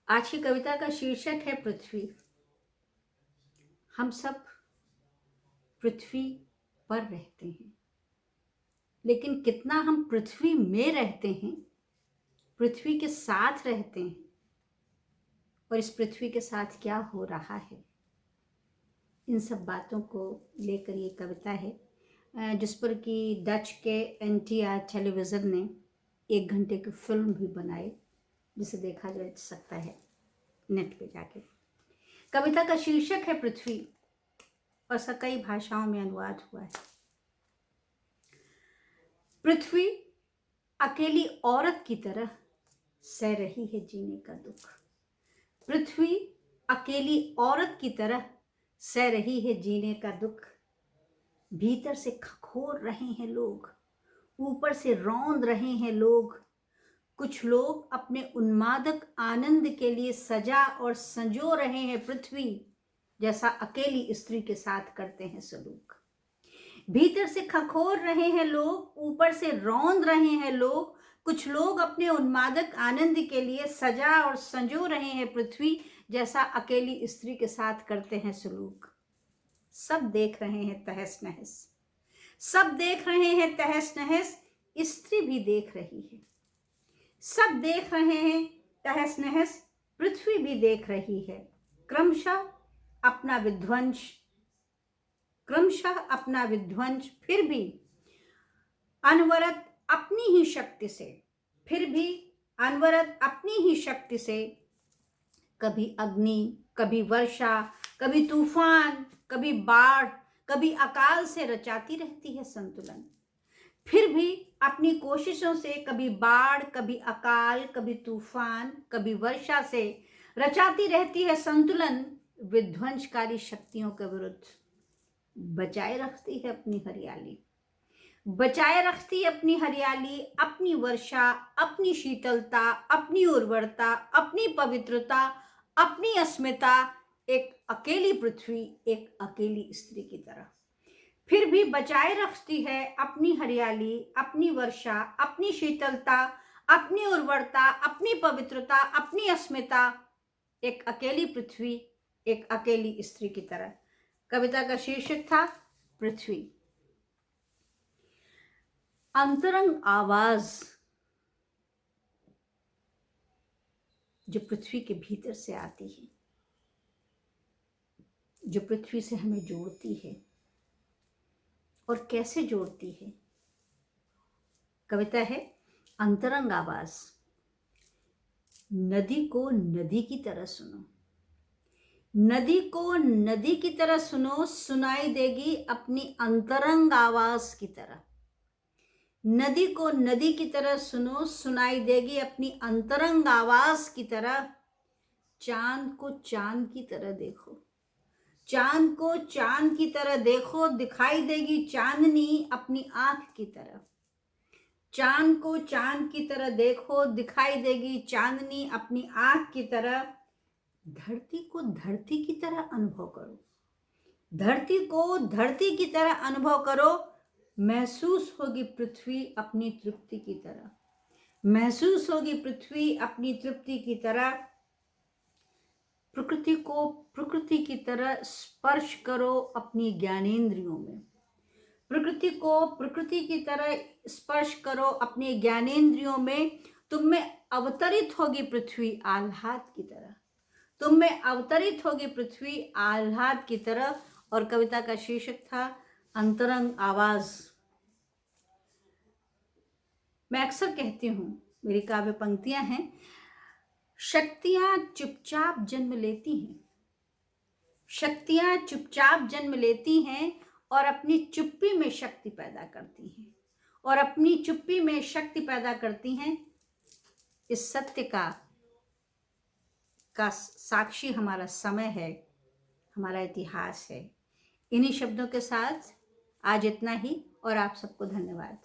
आज की कविता का शीर्षक है पृथ्वी। हम सब पृथ्वी पर रहते हैं, लेकिन कितना हम पृथ्वी में रहते हैं, पृथ्वी के साथ रहते हैं और इस पृथ्वी के साथ क्या हो रहा है, इन सब बातों को लेकर ये कविता है, जिस पर कि डच के NTR टेलीविज़न ने 1 घंटे की फिल्म भी बनाई, जिसे देखा जा सकता है नेट पे जाके। कविता का शीर्षक है पृथ्वी और इसका कई भाषाओं में अनुवाद हुआ है। पृथ्वी अकेली औरत की तरह सह रही है जीने का दुख। पृथ्वी अकेली औरत की तरह सह रही है जीने का दुख। भीतर से खखोर रहे हैं लोग, ऊपर से रौंद रहे हैं लोग। कुछ लोग अपने उन्मादक आनंद के लिए सजा और संजो रहे हैं पृथ्वी, जैसा अकेली स्त्री के साथ करते हैं सलूक। भीतर से खखोर रहे हैं लोग, ऊपर से रौंद रहे हैं लोग। कुछ लोग अपने उन्मादक आनंद के लिए सजा और संजो रहे हैं पृथ्वी, जैसा अकेली स्त्री के साथ करते हैं सलूक। सब देख रहे हैं तहस नहस, सब देख रहे हैं तहस नहस, स्त्री भी देख रही है। सब देख रहे हैं तहस नहस, पृथ्वी भी देख रही है। क्रमशः अपना विध्वंस, फिर भी अनवरत अपनी ही शक्ति से, कभी अग्नि, कभी वर्षा, कभी तूफान, कभी बाढ़, कभी अकाल से रचाती रहती है संतुलन। फिर भी अपनी कोशिशों से कभी बाढ़, कभी अकाल, कभी तूफान, कभी वर्षा से रचाती रहती है संतुलन। विध्वंसकारी शक्तियों के विरुद्ध बचाए रखती है अपनी हरियाली, बचाए रखती है अपनी हरियाली, अपनी वर्षा, अपनी शीतलता, अपनी उर्वरता, अपनी पवित्रता, अपनी अस्मिता, एक अकेली पृथ्वी, एक अकेली स्त्री की तरह। फिर भी बचाए रखती है अपनी हरियाली, अपनी वर्षा, अपनी शीतलता, अपनी उर्वरता, अपनी पवित्रता, अपनी अस्मिता, एक अकेली पृथ्वी, एक अकेली स्त्री की तरह। कविता का शीर्षक था पृथ्वी। अंतरंग आवाज जो पृथ्वी के भीतर से आती है, जो पृथ्वी से हमें जोड़ती है, और कैसे जोड़ती है। कविता है अंतरंग आवाज। नदी को नदी की तरह सुनो, नदी को नदी की तरह सुनो, सुनाई देगी अपनी अंतरंग आवाज की तरह। नदी को नदी की तरह सुनो, सुनाई देगी अपनी अंतरंग आवाज की तरह। चांद को चांद की तरह देखो, चांद को चांद की तरह देखो, दिखाई देगी चांदनी अपनी आंख की तरह। चांद को चांद की तरह देखो, दिखाई देगी चांदनी अपनी आंख की तरह। धरती को धरती की तरह अनुभव करो, धरती को धरती की तरह अनुभव करो। महसूस होगी पृथ्वी अपनी तृप्ति की तरह, महसूस होगी पृथ्वी अपनी तृप्ति की तरह। प्रकृति को प्रकृति की तरह स्पर्श करो अपनी ज्ञानेंद्रियों में, प्रकृति को प्रकृति की तरह स्पर्श करो अपने ज्ञानेंद्रियों में। तुम में अवतरित होगी पृथ्वी आह्लाद की तरह, तुम में अवतरित होगी पृथ्वी आह्लाद की तरह। और कविता का शीर्षक था अंतरंग आवाज। मैं अक्सर कहती हूँ, मेरी काव्य पंक्तियां हैं, शक्तियां चुपचाप जन्म लेती हैं, शक्तियां चुपचाप जन्म लेती हैं और अपनी चुप्पी में शक्ति पैदा करती हैं, और अपनी चुप्पी में शक्ति पैदा करती हैं। इस सत्य का साक्षी हमारा समय है, हमारा इतिहास है। इन्हीं शब्दों के साथ आज इतना ही, और आप सबको धन्यवाद।